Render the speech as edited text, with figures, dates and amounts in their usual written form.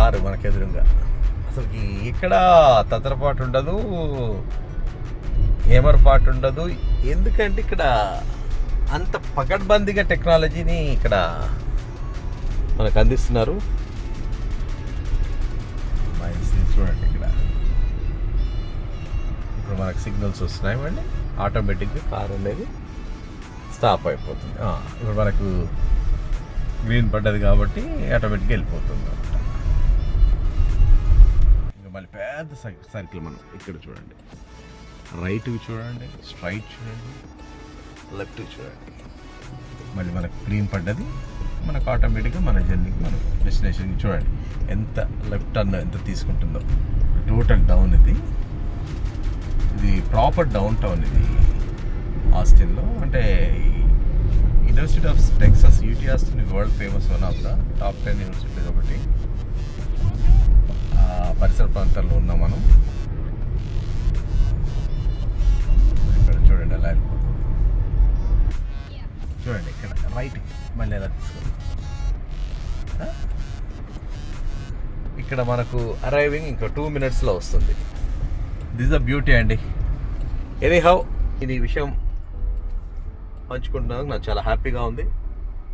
Car మనకు ఎదురుగా. అసలుకి ఇక్కడ తత్తరపాటు ఉండదు, ఏమరపాటు ఉండదు. ఎందుకంటే ఇక్కడ అంత పకడ్బందీగా టెక్నాలజీని ఇక్కడ మనకు అందిస్తున్నారు. చూడండి, ఇక్కడ ఇప్పుడు మనకు సిగ్నల్స్ వస్తున్నాయి. మళ్ళీ ఆటోమేటిక్గా కార్ అనేది స్టాప్ అయిపోతుంది. ఇప్పుడు మనకు గ్రీన్ పడ్డది కాబట్టి ఆటోమేటిక్గా వెళ్ళిపోతుంది అనమాట. ఇంకా మళ్ళీ పెద్ద సర్కిల్ మనం ఇక్కడ చూడండి, రైట్కి చూడండి, స్ట్రైట్ చూడండి, లెఫ్ట్కి చూడండి. మళ్ళీ మనకు గ్రీన్ పడ్డది, మనకు ఆటోమేటిక్గా మన జర్నీకి మన డెస్టినేషన్కి చూడండి ఎంత లెఫ్ట్ టర్న్ ఎంత తీసుకుంటుందో. టోటల్ డౌన్ ఇది ప్రాపర్ డౌన్ టౌన్ ఇది ఆస్టిన్లో. అంటే university of Texas UT Austin world famous, one of the top 10 universities ఒకటి. పరిసర ప్రాంతాల్లో ఉన్నాం మనం. ఇక్కడ చూడండి ఎలా వెళ్ళిపోతుంది. చూడండి ఇక్కడ రైట్ మళ్ళీ ఎలా తీసుకోండి. ఇక్కడ మనకు అరైవింగ్ ఇంకా 2 minutesలో వస్తుంది. దిస్ ద బ్యూటీ అండి. ఎనీ హౌ ఇది విషయం పంచుకుంటున్నందుకు నాకు చాలా హ్యాపీగా ఉంది.